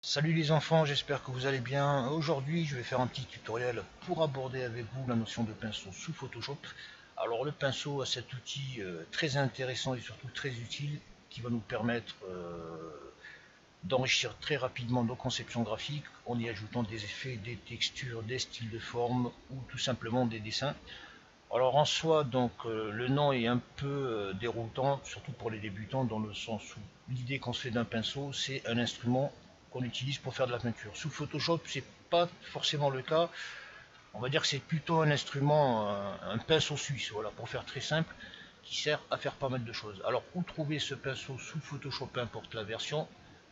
Salut les enfants, j'espère que vous allez bien. Aujourd'hui, je vais faire un petit tutoriel pour aborder avec vous la notion de pinceau sous Photoshop. Alors le pinceau a cet outil très intéressant et surtout très utile qui va nous permettre d'enrichir très rapidement nos conceptions graphiques en y ajoutant des effets, des textures, des styles de forme ou tout simplement des dessins. Alors en soi, donc le nom est un peu déroutant, surtout pour les débutants, dans le sens où l'idée qu'on se fait d'un pinceau, c'est un instrument qu'on utilise pour faire de la peinture. Sous Photoshop, c'est pas forcément le cas. On va dire que c'est plutôt un instrument, un pinceau suisse, voilà, pour faire très simple, qui sert à faire pas mal de choses. Alors où trouver ce pinceau sous Photoshop, peu importe la version,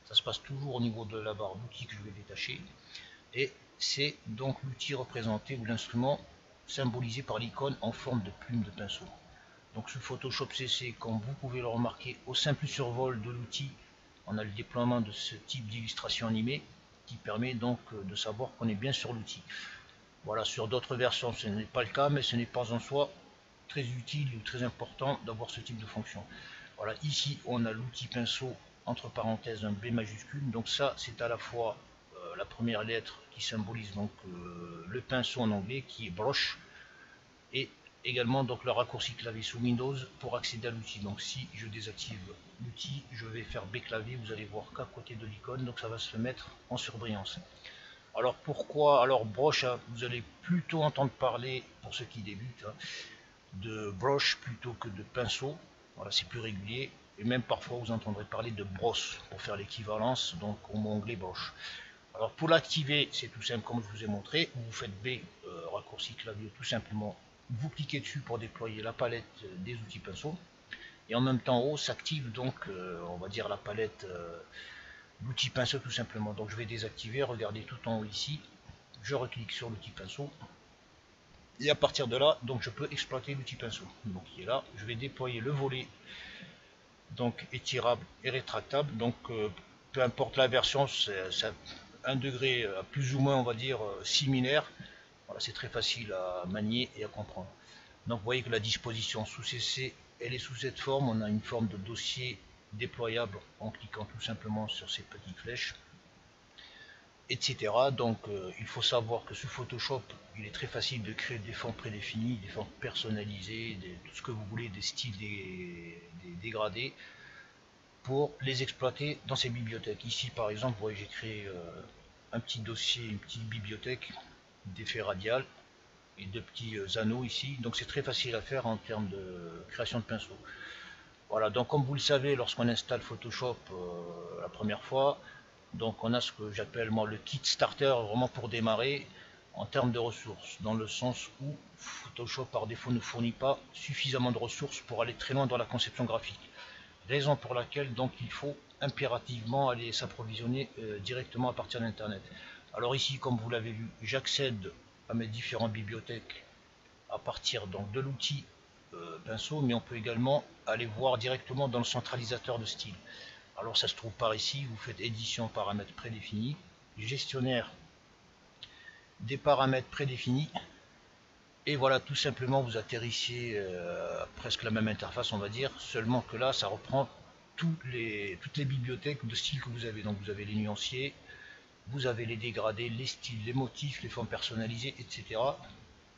ça se passe toujours au niveau de la barre d'outils que je vais détacher. Et c'est donc l'outil représenté ou l'instrument symbolisé par l'icône en forme de plume de pinceau. Donc sous Photoshop CC, comme vous pouvez le remarquer, au simple survol de l'outil, on a le déploiement de ce type d'illustration animée qui permet donc de savoir qu'on est bien sur l'outil. Voilà, sur d'autres versions ce n'est pas le cas, mais ce n'est pas en soi très utile ou très important d'avoir ce type de fonction. Voilà, ici on a l'outil pinceau entre parenthèses un B majuscule, donc ça c'est à la fois la première lettre qui symbolise donc le pinceau en anglais qui est brush, et également donc le raccourci clavier sous Windows pour accéder à l'outil. Donc si je désactive l'outil, je vais faire B clavier, vous allez voir qu'à côté de l'icône, donc ça va se mettre en surbrillance. Alors pourquoi, alors broche, hein, vous allez plutôt entendre parler, pour ceux qui débutent, hein, de broche plutôt que de pinceau. Voilà, c'est plus régulier. Et même parfois vous entendrez parler de brosse pour faire l'équivalence, donc au mot anglais broche. Alors pour l'activer, c'est tout simple comme je vous ai montré. Vous faites B, raccourci clavier, tout simplement. Vous cliquez dessus pour déployer la palette des outils pinceau. Et en même temps en haut s'active donc, on va dire la palette l'outil pinceau tout simplement. Donc je vais désactiver, regardez tout en haut ici. Je reclique sur l'outil pinceau. Et à partir de là, donc je peux exploiter l'outil pinceau. Donc il est là. Je vais déployer le volet donc étirable et rétractable. Donc peu importe la version, c'est un degré plus ou moins on va dire similaire. Voilà, c'est très facile à manier et à comprendre. Donc vous voyez que la disposition sous CC, elle est sous cette forme. On a une forme de dossier déployable en cliquant tout simplement sur ces petites flèches, etc. Donc il faut savoir que sous Photoshop, il est très facile de créer des fonds prédéfinis, des fonds personnalisés, tout ce que vous voulez, des styles dégradés, pour les exploiter dans ces bibliothèques. Ici par exemple, vous voyez, j'ai créé un petit dossier, une petite bibliothèque d'effets radial et de petits anneaux ici. Donc c'est très facile à faire en termes de création de pinceau. Voilà, donc comme vous le savez, lorsqu'on installe Photoshop la première fois, donc on a ce que j'appelle moi le kit starter vraiment pour démarrer en termes de ressources, dans le sens où Photoshop par défaut ne fournit pas suffisamment de ressources pour aller très loin dans la conception graphique. Raison pour laquelle donc il faut impérativement aller s'approvisionner directement à partir d'internet. Alors ici, comme vous l'avez vu, j'accède à mes différentes bibliothèques à partir donc de l'outil pinceau, mais on peut également aller voir directement dans le centralisateur de style. Alors ça se trouve par ici, vous faites édition paramètres prédéfinis, gestionnaire des paramètres prédéfinis, et voilà, tout simplement vous atterrissez à presque la même interface on va dire, seulement que là ça reprend toutes les bibliothèques de style que vous avez. Donc vous avez les nuanciers, vous avez les dégradés, les styles, les motifs, les formes personnalisées, etc.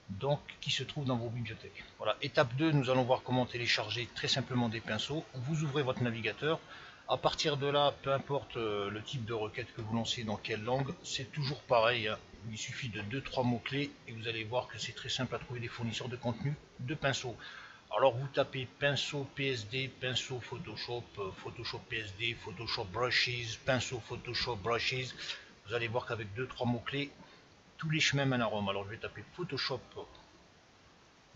Donc qui se trouvent dans vos bibliothèques. Voilà, étape 2, nous allons voir comment télécharger très simplement des pinceaux. Vous ouvrez votre navigateur. À partir de là, peu importe le type de requête que vous lancez, dans quelle langue, c'est toujours pareil, hein. Il suffit de 2-3 mots-clés et vous allez voir que c'est très simple à trouver des fournisseurs de contenu de pinceaux. Alors vous tapez pinceau PSD, pinceau Photoshop, Photoshop PSD, Photoshop Brushes, pinceau Photoshop Brushes. Vous allez voir qu'avec 2-3 mots-clés, tous les chemins mènent à Rome. Alors je vais taper Photoshop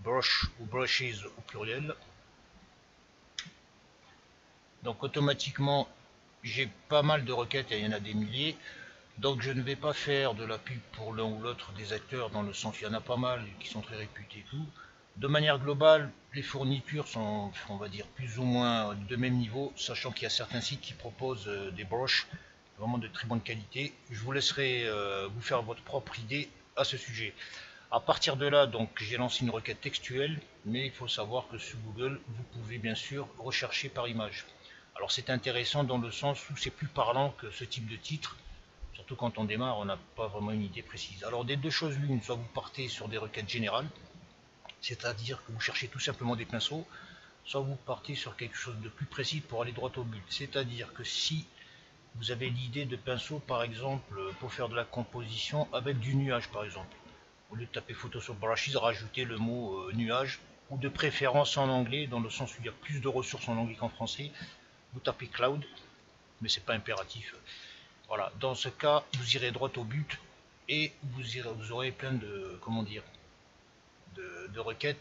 Brush ou Brushes au pluriel. Donc automatiquement, j'ai pas mal de requêtes, et il y en a des milliers. Donc je ne vais pas faire de la pub pour l'un ou l'autre des acteurs, dans le sens qu'il y en a pas mal qui sont très réputés et tout. De manière globale, les fournitures sont, on va dire, plus ou moins de même niveau, sachant qu'il y a certains sites qui proposent des brushes vraiment de très bonne qualité. Je vous laisserai vous faire votre propre idée à ce sujet. À partir de là, donc j'ai lancé une requête textuelle, mais il faut savoir que sur Google, vous pouvez bien sûr rechercher par image. Alors c'est intéressant dans le sens où c'est plus parlant que ce type de titre, Surtout quand on démarre, on n'a pas vraiment une idée précise. Alors des deux choses l'une, soit vous partez sur des requêtes générales, c'est-à-dire que vous cherchez tout simplement des pinceaux, soit vous partez sur quelque chose de plus précis pour aller droit au but. C'est-à-dire que si vous avez l'idée de pinceaux, par exemple, pour faire de la composition avec du nuage, par exemple, au lieu de taper Photoshop Brushes, rajoutez le mot nuage, ou de préférence en anglais, dans le sens où il y a plus de ressources en anglais qu'en français, vous tapez cloud, mais c'est pas impératif. Voilà, dans ce cas, vous irez droit au but et vous aurez plein de, comment dire, de requêtes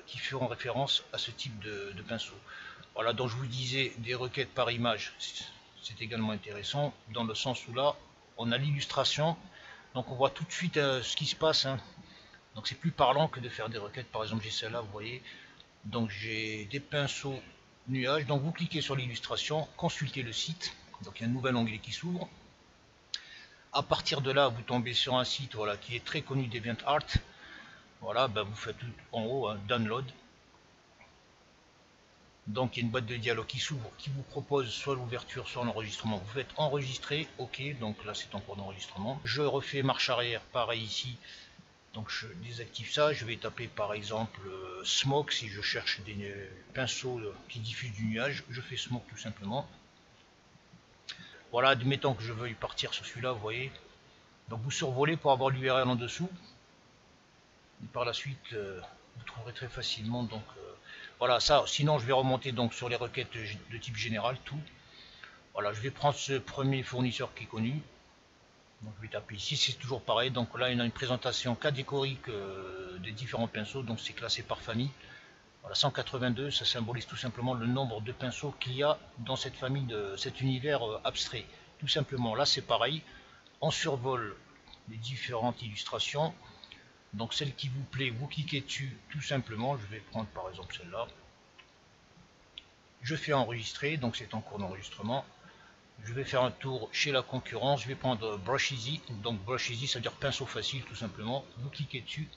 qui feront référence à ce type de pinceau. Voilà, donc je vous disais, des requêtes par image, c'est également intéressant, dans le sens où là, on a l'illustration, donc on voit tout de suite ce qui se passe, hein. Donc c'est plus parlant que de faire des requêtes. Par exemple, j'ai celle-là, vous voyez, donc j'ai des pinceaux nuages, donc vous cliquez sur l'illustration, consultez le site, donc il y a un nouvel onglet qui s'ouvre. À partir de là, vous tombez sur un site, voilà, qui est très connu DeviantArt. Voilà, ben vous faites tout en haut, hein, download. Donc il y a une boîte de dialogue qui s'ouvre, qui vous propose soit l'ouverture, soit l'enregistrement. Vous faites enregistrer, ok, donc là c'est en cours d'enregistrement. Je refais marche arrière, pareil ici. Donc je désactive ça, je vais taper par exemple smoke si je cherche des pinceaux qui diffusent du nuage, je fais smoke tout simplement. Voilà, admettons que je veuille partir sur celui-là, vous voyez. Donc vous survolez pour avoir l'URL en dessous. Et par la suite, vous trouverez très facilement. Donc voilà, ça. Sinon, je vais remonter donc sur les requêtes de type général, tout. Voilà, je vais prendre ce premier fournisseur qui est connu. Donc je vais taper ici, c'est toujours pareil. Donc là, il y a une présentation catégorique des différents pinceaux. Donc c'est classé par famille. Voilà, 182, ça symbolise tout simplement le nombre de pinceaux qu'il y a dans cette famille, de cet univers abstrait. Tout simplement, là c'est pareil. On survole les différentes illustrations. Donc celle qui vous plaît, vous cliquez dessus tout simplement. Je vais prendre par exemple celle-là. Je fais enregistrer, donc c'est en cours d'enregistrement. Je vais faire un tour chez la concurrence. Je vais prendre Brush Easy. Donc Brush Easy, ça veut dire pinceau facile tout simplement. Vous cliquez dessus.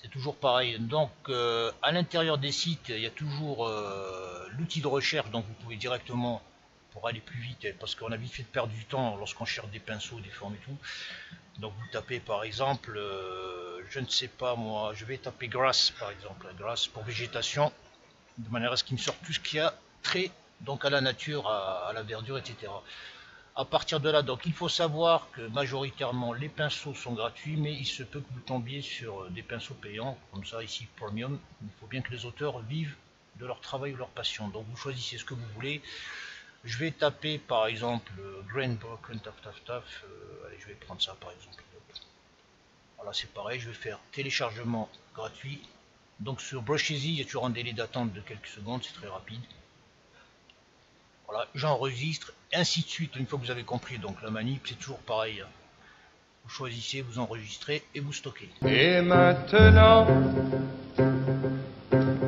C'est toujours pareil. Donc à l'intérieur des sites, il y a toujours l'outil de recherche. Donc vous pouvez directement, pour aller plus vite, parce qu'on a vite fait de perdre du temps lorsqu'on cherche des pinceaux, des formes et tout. Donc vous tapez par exemple, je ne sais pas moi, je vais taper grass par exemple, grass pour végétation, de manière à ce qu'il me sorte tout ce qu'il y a trait donc à la nature, à la verdure, etc. À partir de là, donc il faut savoir que majoritairement les pinceaux sont gratuits, mais il se peut que vous tombiez sur des pinceaux payants, comme ça ici Premium. Il faut bien que les auteurs vivent de leur travail ou leur passion. Donc vous choisissez ce que vous voulez. Je vais taper par exemple Grain Broken, taf taf taf. Allez, je vais prendre ça par exemple. Voilà, c'est pareil, je vais faire téléchargement gratuit. Donc sur Brush Easy, il y a toujours un délai d'attente de quelques secondes, c'est très rapide. Voilà, j'enregistre, ainsi de suite, une fois que vous avez compris. Donc la manip, c'est toujours pareil. Vous choisissez, vous enregistrez et vous stockez. Et maintenant,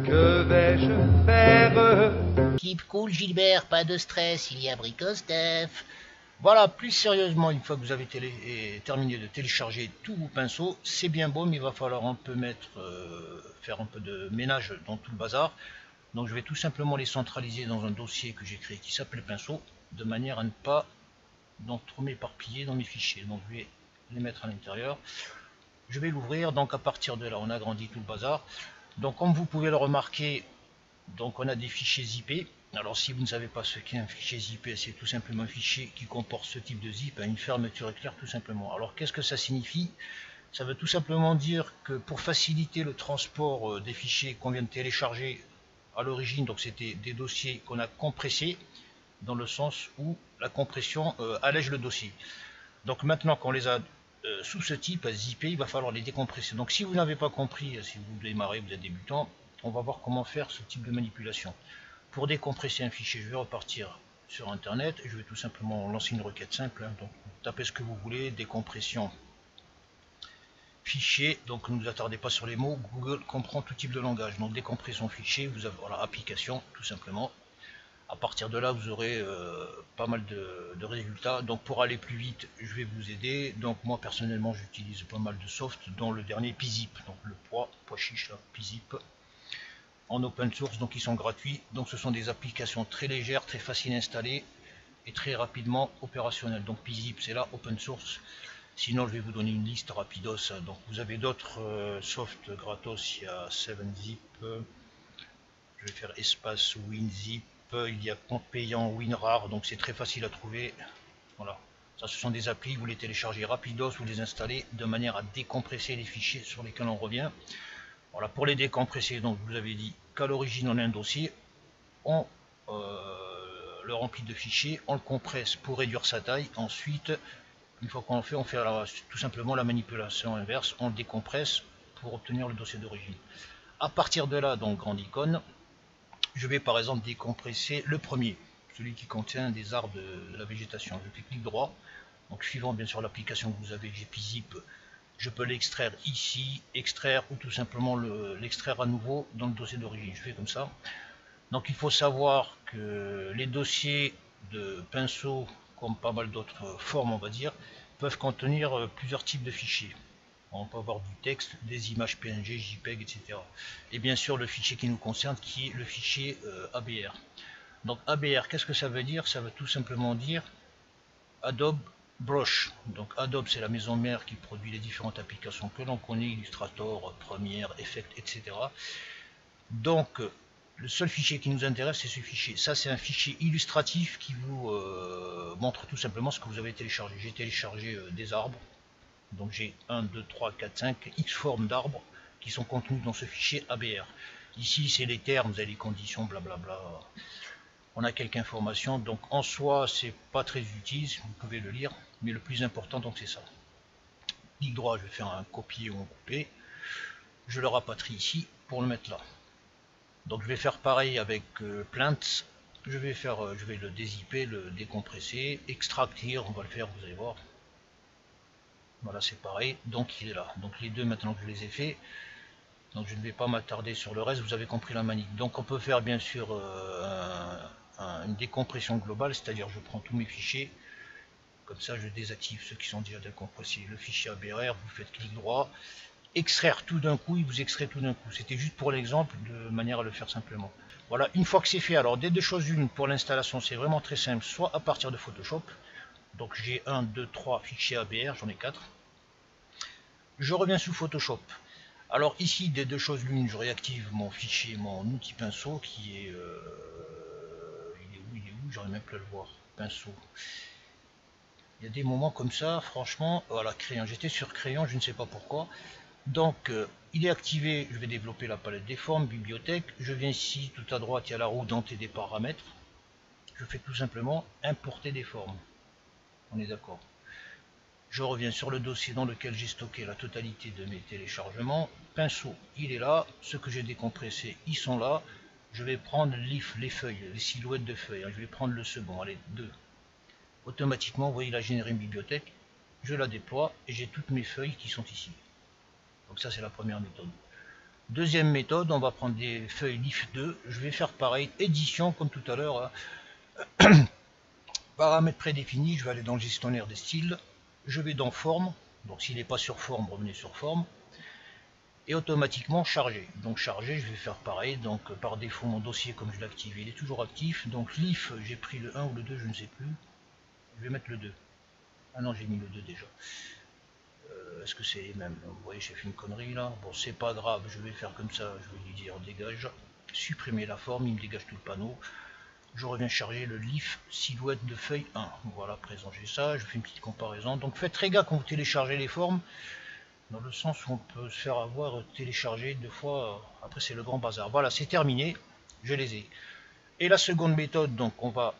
que vais-je faire? Keep cool Gilbert, pas de stress, il y a Bricostef. Voilà, plus sérieusement, une fois que vous avez terminé de télécharger tous vos pinceaux, c'est bien beau, mais il va falloir un peu faire un peu de ménage dans tout le bazar. Donc je vais tout simplement les centraliser dans un dossier que j'ai créé qui s'appelle pinceau, de manière à ne pas trop m'éparpiller dans mes fichiers. Donc je vais les mettre à l'intérieur. Je vais l'ouvrir, donc à partir de là, on agrandit tout le bazar. Donc comme vous pouvez le remarquer, donc on a des fichiers zip. Alors si vous ne savez pas ce qu'est un fichier zip, c'est tout simplement un fichier qui comporte ce type de zip, une fermeture éclair tout simplement. Alors qu'est-ce que ça signifie? Ça veut tout simplement dire que pour faciliter le transport des fichiers qu'on vient de télécharger à l'origine, donc c'était des dossiers qu'on a compressés, dans le sens où la compression allège le dossier. Donc maintenant qu'on les a sous ce type zippé, il va falloir les décompresser. Donc si vous n'avez pas compris, si vous démarrez, vous êtes débutant, on va voir comment faire ce type de manipulation. Pour décompresser un fichier, je vais repartir sur internet et je vais tout simplement lancer une requête simple. Donc tapez ce que vous voulez, décompression fichier. Donc ne vous attardez pas sur les mots, Google comprend tout type de langage. Donc décompression fichier, vous avez voilà, application tout simplement. À partir de là, vous aurez pas mal de résultats. Donc pour aller plus vite, je vais vous aider. Donc moi personnellement, j'utilise pas mal de soft, dont le dernier PZip, donc le poids chiche là, PZip, en open source, donc ils sont gratuits. Donc ce sont des applications très légères, très faciles à installer. et très rapidement opérationnel. Donc PZip c'est là, open source. Sinon je vais vous donner une liste rapidos. Donc vous avez d'autres softs gratos, il y a 7zip, je vais faire espace WinZip, il y a compte payant WinRAR, donc c'est très facile à trouver. Voilà, ça ce sont des applis, vous les téléchargez rapidos, vous les installez de manière à décompresser les fichiers sur lesquels on revient. Voilà, pour les décompresser, donc vous avez dit qu'à l'origine on a un dossier, on le remplit de fichiers, on le compresse pour réduire sa taille. Ensuite, une fois qu'on le fait, on fait tout simplement la manipulation inverse, on le décompresse pour obtenir le dossier d'origine. À partir de là, donc grande icône, je vais par exemple décompresser le premier, celui qui contient des arbres de la végétation. Je fais clic droit, donc suivant bien sûr l'application que vous avez, GPZip, je peux l'extraire ici, extraire ou tout simplement l'extraire à nouveau dans le dossier d'origine. Je fais comme ça. Donc il faut savoir que les dossiers de pinceau, comme pas mal d'autres formes on va dire, peuvent contenir plusieurs types de fichiers. On peut avoir du texte, des images PNG, JPEG, etc. Et bien sûr le fichier qui nous concerne qui est le fichier ABR. Donc ABR, qu'est-ce que ça veut dire? Ça veut tout simplement dire Adobe Brush. Donc Adobe c'est la maison mère qui produit les différentes applications que l'on connaît, Illustrator, Premiere, Effect, etc. Donc le seul fichier qui nous intéresse c'est ce fichier. Ça c'est un fichier illustratif qui vous montre tout simplement ce que vous avez téléchargé. J'ai téléchargé des arbres. Donc j'ai 1, 2, 3, 4, 5 X formes d'arbres qui sont contenus dans ce fichier ABR. Ici c'est les termes, vous avez les conditions, blablabla. On a quelques informations, donc en soi c'est pas très utile, vous pouvez le lire, mais le plus important donc c'est ça. Clic droit, je vais faire un copier ou un couper. Je le rapatrie ici pour le mettre là. Donc je vais faire pareil avec Plants. Je vais le dézipper, le décompresser, extracter, on va le faire, vous allez voir. Voilà, c'est pareil, donc il est là. Donc les deux maintenant que je les ai fait, donc je ne vais pas m'attarder sur le reste, vous avez compris la manip. Donc on peut faire bien sûr une décompression globale, c'est-à-dire je prends tous mes fichiers, comme ça je désactive ceux qui sont déjà décompressés. Le fichier ABR, vous faites clic droit, extraire tout d'un coup, il vous extrait tout d'un coup. C'était juste pour l'exemple, de manière à le faire simplement. Voilà, une fois que c'est fait, alors des deux choses une, pour l'installation c'est vraiment très simple, soit à partir de Photoshop. Donc j'ai 1, 2, 3 fichiers ABR, j'en ai 4. Je reviens sous Photoshop. Alors ici, des deux choses l'une, je réactive mon fichier, mon outil pinceau qui est... il est où j'aurais même pu le voir. Pinceau. Il y a des moments comme ça, franchement, voilà, crayon. J'étais sur crayon, je ne sais pas pourquoi. Donc, il est activé, je vais développer la palette des formes, bibliothèque. Je viens ici, tout à droite, il y a la roue dentée des paramètres. Je fais tout simplement importer des formes. On est d'accord. Je reviens sur le dossier dans lequel j'ai stocké la totalité de mes téléchargements. Pinceau, il est là. Ceux que j'ai décompressés, ils sont là. Je vais prendre les feuilles, les silhouettes de feuilles. Je vais prendre le second, allez, 2. Automatiquement, vous voyez, il a généré une bibliothèque. Je la déploie et j'ai toutes mes feuilles qui sont ici. Donc ça, c'est la première méthode. Deuxième méthode, on va prendre des feuilles LIF 2. Je vais faire pareil, édition comme tout à l'heure. Paramètres prédéfinis, je vais aller dans le gestionnaire des styles. Je vais dans forme, donc s'il n'est pas sur forme, revenez sur forme, et automatiquement charger. Donc charger, je vais faire pareil, donc par défaut mon dossier comme je l'ai activé, il est toujours actif, donc l'IF, j'ai pris le 1 ou le 2, je ne sais plus, je vais mettre le 2. Ah non, j'ai mis le 2 déjà. Est-ce que c'est les mêmes? Vous voyez, j'ai fait une connerie là, bon c'est pas grave, je vais faire comme ça, je vais lui dire dégage, supprimer la forme, il me dégage tout le panneau. Je reviens charger le LIF silhouette de feuille 1. Voilà, présent, j'ai ça, je fais une petite comparaison. Donc faites très gaffe quand vous téléchargez les formes, dans le sens où on peut se faire avoir téléchargé deux fois, après c'est le grand bazar. Voilà, c'est terminé, je les ai. Et la seconde méthode, donc on va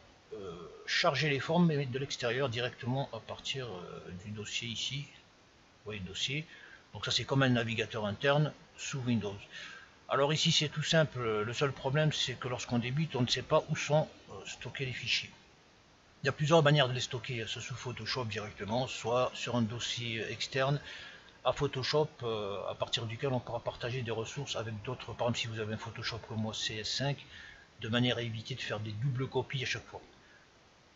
charger les formes, mais mettre de l'extérieur directement à partir du dossier ici. Vous voyez le dossier. Donc ça c'est comme un navigateur interne sous Windows. Alors ici c'est tout simple, le seul problème c'est que lorsqu'on débute on ne sait pas où sont stockés les fichiers. Il y a plusieurs manières de les stocker, soit sous Photoshop directement, soit sur un dossier externe à Photoshop, à partir duquel on pourra partager des ressources avec d'autres, par exemple si vous avez un Photoshop comme moi CS5, de manière à éviter de faire des doubles copies à chaque fois.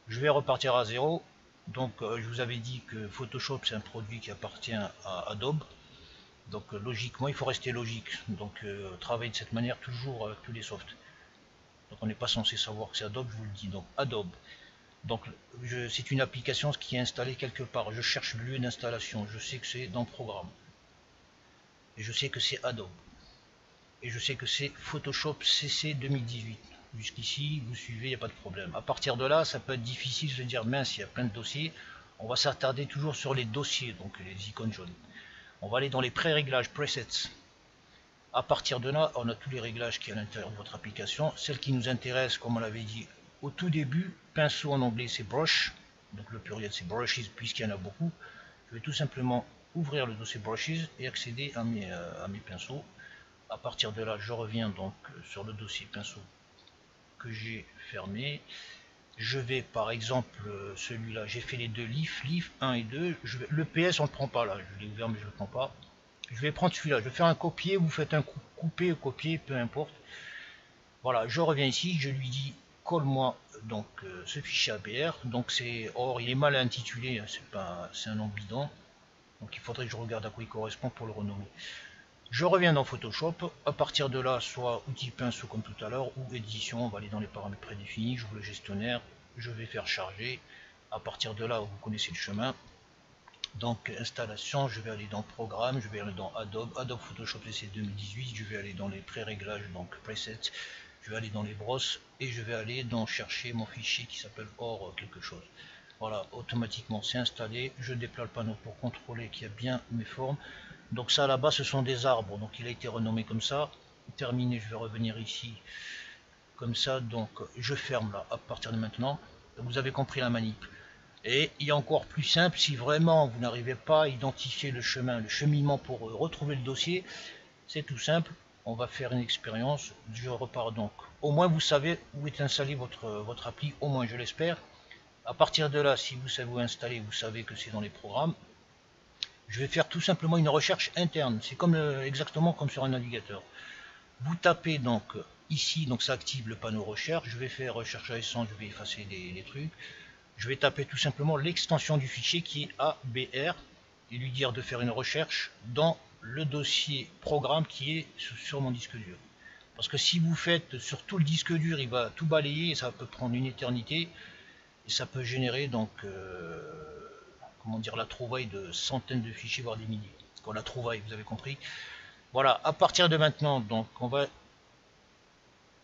Je vais repartir à zéro, donc je vous avais dit que Photoshop c'est un produit qui appartient à Adobe. Donc logiquement, il faut rester logique. Donc travailler de cette manière toujours avec tous les softs. Donc on n'est pas censé savoir que c'est Adobe, je vous le dis. Donc Adobe. Donc c'est une application qui est installée quelque part. Je cherche le lieu d'installation. Je sais que c'est dans Programme. Et je sais que c'est Adobe. Et je sais que c'est Photoshop CC 2018. Jusqu'ici, vous suivez, il n'y a pas de problème. À partir de là, ça peut être difficile de se dire, mince, il y a plein de dossiers. On va s'attarder toujours sur les dossiers, donc les icônes jaunes. On va aller dans les pré-réglages, presets. À partir de là, on a tous les réglages qui sont à l'intérieur de votre application. Celle qui nous intéresse, comme on l'avait dit au tout début, pinceau en anglais c'est brush, donc le pluriel c'est brushes puisqu'il y en a beaucoup. Je vais tout simplement ouvrir le dossier brushes et accéder à mes pinceaux. À partir de là, je reviens donc sur le dossier pinceau que j'ai fermé. Je vais par exemple celui-là, j'ai fait les deux leaf 1 et 2. Le PS on ne le prend pas là, je l'ai ouvert mais je ne le prends pas. Je vais prendre celui-là, je vais faire un copier, vous faites un couper ou copier, peu importe. Voilà, je reviens ici, je lui dis colle-moi donc ce fichier ABR. Donc c'est, or il est mal intitulé, c'est un nom bidon. Donc il faudrait que je regarde à quoi il correspond pour le renommer. Je reviens dans Photoshop, à partir de là, soit outil pinceau comme tout à l'heure, ou édition, on va aller dans les paramètres prédéfinis, j'ouvre le gestionnaire, je vais faire charger. À partir de là, vous connaissez le chemin. Donc installation, je vais aller dans Programme, je vais aller dans Adobe Photoshop CC 2018, je vais aller dans les pré-réglages, donc Presets, je vais aller dans les brosses et je vais aller dans chercher mon fichier qui s'appelle or quelque chose. Voilà, automatiquement c'est installé, je déploie le panneau pour contrôler qu'il y a bien mes formes. Donc ça là-bas ce sont des arbres, donc il a été renommé comme ça. Terminé, je vais revenir ici comme ça, donc je ferme là à partir de maintenant. Vous avez compris la manip. Et il est encore plus simple, si vraiment vous n'arrivez pas à identifier le chemin, le cheminement pour retrouver le dossier, c'est tout simple, on va faire une expérience, je repars donc. Au moins vous savez où est installé votre appli, au moins je l'espère. À partir de là, si vous savez où installer, vous savez que c'est dans les programmes. Je vais faire tout simplement une recherche interne, c'est comme exactement comme sur un navigateur. Vous tapez donc ici, donc ça active le panneau recherche, je vais faire recherche à essence, je vais effacer les trucs. Je vais taper tout simplement l'extension du fichier qui est ABR et lui dire de faire une recherche dans le dossier programme qui est sur mon disque dur. Parce que si vous faites sur tout le disque dur, il va tout balayer et ça peut prendre une éternité et ça peut générer donc comment dire, la trouvaille de centaines de fichiers voire des milliers. Quand la trouvaille, vous avez compris. Voilà, à partir de maintenant, donc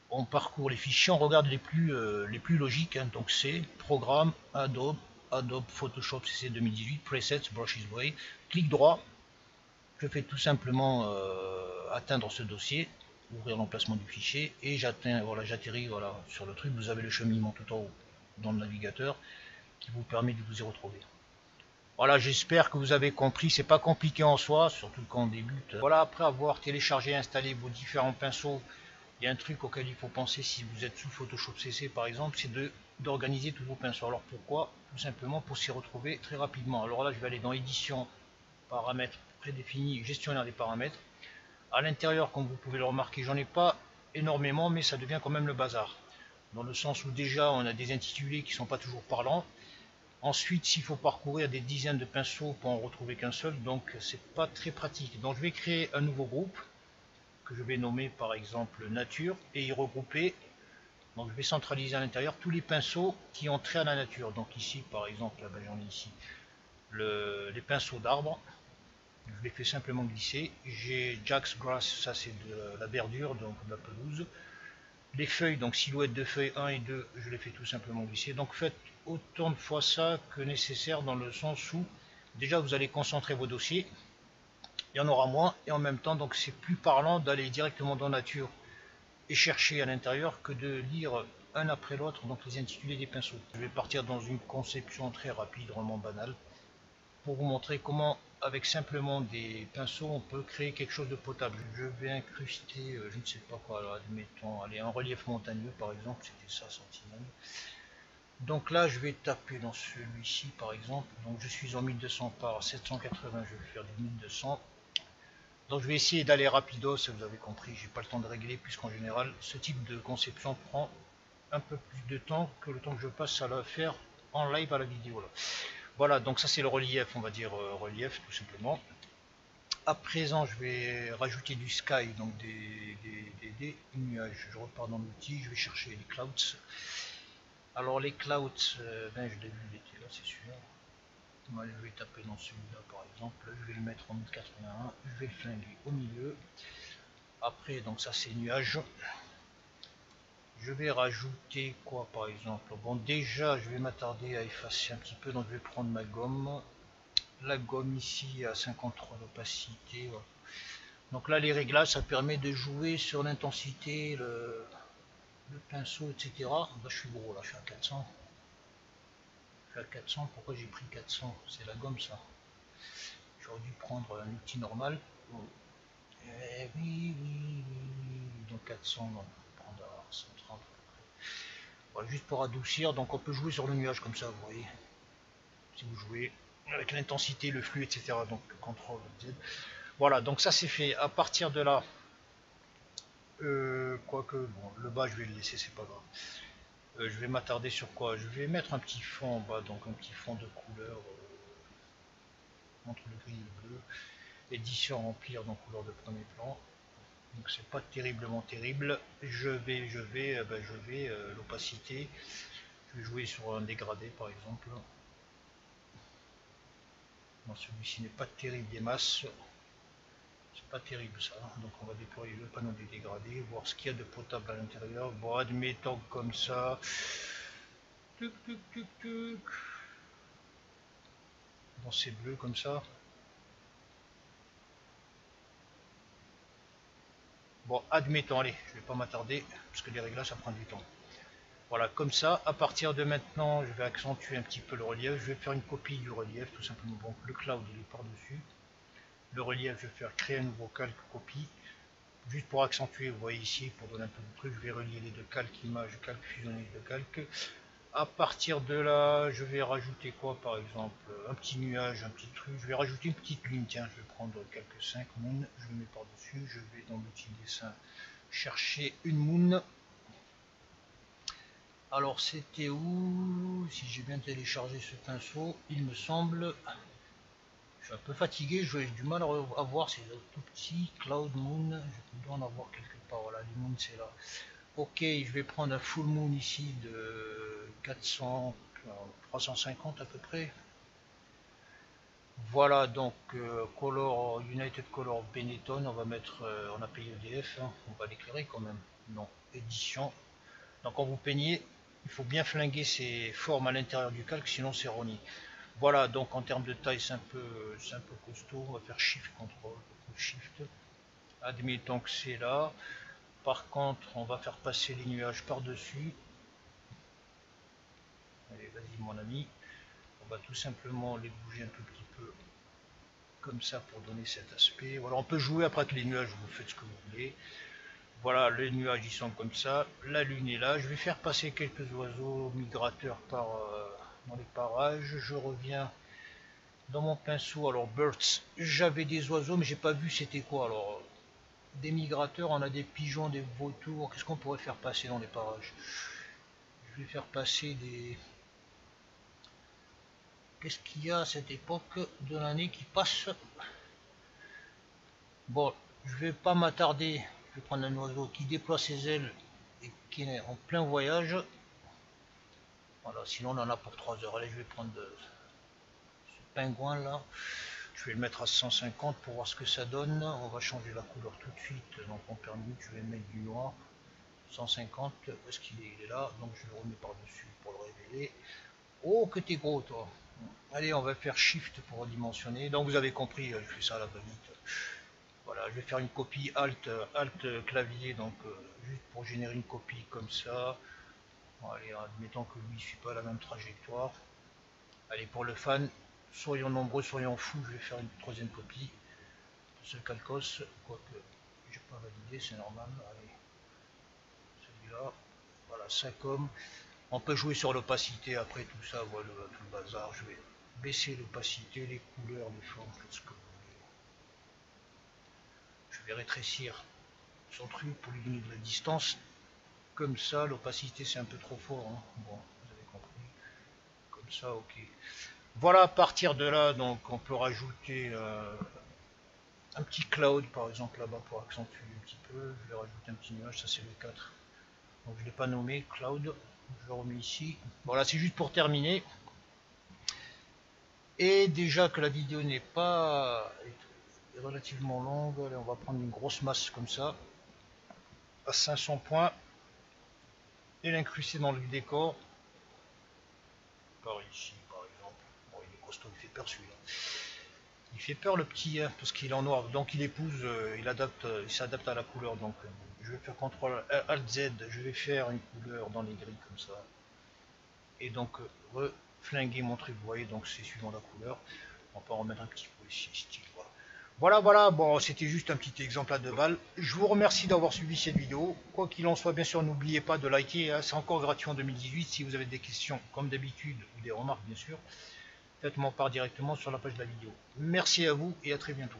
on parcourt les fichiers, on regarde les plus logiques, hein, donc c'est Programme, Adobe Photoshop CC 2018, Presets, Brushes Way, clic droit, je fais tout simplement atteindre ce dossier, ouvrir l'emplacement du fichier, et j'atterris voilà, sur le truc, vous avez le cheminement tout en haut dans le navigateur qui vous permet de vous y retrouver. Voilà, j'espère que vous avez compris, c'est pas compliqué en soi, surtout quand on débute. Voilà, après avoir téléchargé et installé vos différents pinceaux, il y a un truc auquel il faut penser si vous êtes sous Photoshop CC par exemple, c'est d'organiser tous vos pinceaux. Alors pourquoi? Tout simplement pour s'y retrouver très rapidement. Alors là, je vais aller dans édition, paramètres prédéfinis, gestionnaire des paramètres. À l'intérieur, comme vous pouvez le remarquer, j'en ai pas énormément, mais ça devient quand même le bazar. Dans le sens où déjà, on a des intitulés qui sont pas toujours parlants. Ensuite, s'il faut parcourir des dizaines de pinceaux pour en retrouver qu'un seul, donc c'est pas très pratique. Donc je vais créer un nouveau groupe que je vais nommer par exemple nature et y regrouper. Donc je vais centraliser à l'intérieur tous les pinceaux qui ont trait à la nature. Donc ici par exemple, là, j'en ai ici les pinceaux d'arbres. Je les fais simplement glisser. J'ai Jack's Grass, ça c'est de la verdure, donc de la pelouse. Les feuilles, donc silhouette de feuilles 1 et 2, je les fais tout simplement glisser. Donc faites autant de fois ça que nécessaire dans le sens où déjà vous allez concentrer vos dossiers, il y en aura moins et en même temps donc c'est plus parlant d'aller directement dans nature et chercher à l'intérieur que de lire un après l'autre donc les intitulés des pinceaux. Je vais partir dans une conception très rapide, vraiment banale, pour vous montrer comment avec simplement des pinceaux on peut créer quelque chose de potable. Je vais incruster je ne sais pas quoi, alors, admettons allez, un relief montagneux par exemple, c'était ça Sentinelle. Donc là je vais taper dans celui-ci par exemple, donc je suis en 1200 par 780, je vais faire du 1200. Donc je vais essayer d'aller rapido, ça vous avez compris, j'ai pas le temps de régler puisqu'en général ce type de conception prend un peu plus de temps que le temps que je passe à la faire en live à la vidéo là. Voilà, donc ça c'est le relief, on va dire relief tout simplement. À présent je vais rajouter du sky, donc des nuages. Je repars dans l'outil, je vais chercher les clouds. Alors les clouds, ben, je l'ai vu, il était là, c'est sûr. Moi, je vais taper dans celui-là par exemple, je vais le mettre en 1081, je vais le flinguer au milieu. Après, donc ça c'est nuage. Je vais rajouter quoi par exemple? Bon, déjà, je vais m'attarder à effacer un petit peu, donc je vais prendre ma gomme. La gomme ici à 53 d'opacité. Voilà. Donc là, les réglages, ça permet de jouer sur l'intensité, le pinceau, etc. Là, je suis gros, là, je suis à 400. Je suis à 400, pourquoi j'ai pris 400? C'est la gomme, ça. J'aurais dû prendre un outil normal. Eh oui, oui, oui, donc 400, on va prendre à 130. Voilà, juste pour adoucir, donc on peut jouer sur le nuage comme ça, vous voyez. Si vous jouez avec l'intensité, le flux, etc. Donc CTRL Z. Voilà, donc ça c'est fait. À partir de là, quoique, bon, le bas je vais le laisser, c'est pas grave. Je vais m'attarder sur quoi? Je vais mettre un petit fond en bas, donc un petit fond de couleur entre le gris et le bleu. Édition remplir, donc couleur de premier plan. Donc c'est pas terriblement terrible. Je vais l'opacité. Je vais jouer sur un dégradé par exemple. Bon, celui-ci n'est pas terrible des masses. C'est pas terrible ça. Donc on va déployer le panneau des dégradés, voir ce qu'il y a de potable à l'intérieur. Bon, admettons comme ça. Tuc, tuc, tuc, tuc. Bon, c'est bleu comme ça. Bon, admettons, allez, je vais pas m'attarder, parce que les réglages ça prend du temps. Voilà, comme ça, à partir de maintenant, je vais accentuer un petit peu le relief. Je vais faire une copie du relief, tout simplement. Bon, le cloud, il est par-dessus. Le relief, je vais faire créer un nouveau calque copie. Juste pour accentuer, vous voyez ici, pour donner un peu de truc, je vais relier les deux calques, image, calque, fusionner les deux calques. À partir de là, je vais rajouter quoi par exemple? Un petit nuage, un petit truc. Je vais rajouter une petite ligne. Tiens, je vais prendre quelques 5 moons. Je le mets par-dessus. Je vais dans l'outil dessin chercher une moon. Alors c'était où? Si j'ai bien téléchargé ce pinceau, il me semble. Je suis un peu fatigué, j'ai du mal à voir, c'est tout petit. Cloud Moon, je dois en avoir quelque part. Voilà, les moons c'est là. Ok, je vais prendre un full moon ici de 400, 350 à peu près. Voilà donc Color United Color Benetton, on va mettre, on a payé EDF, hein, on va l'éclairer quand même. Non, édition. Donc quand vous peignez, il faut bien flinguer ces formes à l'intérieur du calque, sinon c'est roni. Voilà, donc en termes de taille, c'est un peu costaud. On va faire Shift, CTRL, Shift. Admettons que c'est là. Par contre, on va faire passer les nuages par-dessus. Allez, vas-y mon ami. On va tout simplement les bouger un tout petit peu comme ça pour donner cet aspect. Voilà, on peut jouer après avec les nuages, vous faites ce que vous voulez. Voilà, les nuages ils sont comme ça. La lune est là. Je vais faire passer quelques oiseaux migrateurs dans les parages. Je reviens dans mon pinceau. Alors birds, j'avais des oiseaux mais j'ai pas vu c'était quoi. Alors des migrateurs, on a des pigeons, des vautours. Qu'est-ce qu'on pourrait faire passer dans les parages? Je vais faire passer des... Qu'est-ce qu'il y a à cette époque de l'année qui passe? Bon, je vais pas m'attarder. Je vais prendre un oiseau qui déploie ses ailes et qui est en plein voyage. Voilà, sinon on en a pour 3 heures. Allez, je vais prendre ce pingouin là. Je vais le mettre à 150 pour voir ce que ça donne. On va changer la couleur tout de suite. Donc en permis, je vais mettre du noir. 150, où est-ce qu'il est? Il est là. Donc je le remets par-dessus pour le révéler. Oh, que t'es gros toi. Allez, on va faire Shift pour redimensionner. Donc vous avez compris, je fais ça à la va-vite. Voilà, je vais faire une copie Alt clavier, donc juste pour générer une copie comme ça. Bon, allez, admettons que lui ne suit pas la même trajectoire. Allez, pour le fan, soyons nombreux, soyons fous, je vais faire une troisième copie de ce calcos, quoique j'ai pas validé, c'est normal. Allez, celui-là, voilà, ça comme. On peut jouer sur l'opacité après tout ça, voilà tout le bazar. Je vais baisser l'opacité, les couleurs, les formes, tout ce que vous voulez. Je vais rétrécir son truc pour lui donner de la distance. Comme ça, l'opacité c'est un peu trop fort. Hein. Bon, vous avez compris. Comme ça, ok. Voilà, à partir de là, donc on peut rajouter un petit cloud par exemple là-bas pour accentuer un petit peu. Je vais rajouter un petit nuage, ça c'est le 4. Donc je ne l'ai pas nommé cloud. Je le remets ici. Voilà, c'est juste pour terminer. Et déjà que la vidéo n'est pas relativement longue, allez, on va prendre une grosse masse comme ça, à 500 points, et l'incruster dans le décor. Par ici, par exemple. Bon, il est costaud, il fait peur celui-là. Il fait peur le petit, hein, parce qu'il est en noir. Donc il épouse, il s'adapte à la couleur. Donc je vais faire CTRL ALT Z, je vais faire une couleur dans les grilles comme ça. Et donc reflinguer mon truc, vous voyez, donc c'est suivant la couleur. On peut en remettre un petit peu ici, style, voilà. Voilà, bon, c'était juste un petit exemple à 2 balles. Je vous remercie d'avoir suivi cette vidéo. Quoi qu'il en soit, bien sûr, n'oubliez pas de liker, hein, c'est encore gratuit en 2018. Si vous avez des questions, comme d'habitude, ou des remarques, bien sûr, faites-moi part directement sur la page de la vidéo. Merci à vous et à très bientôt.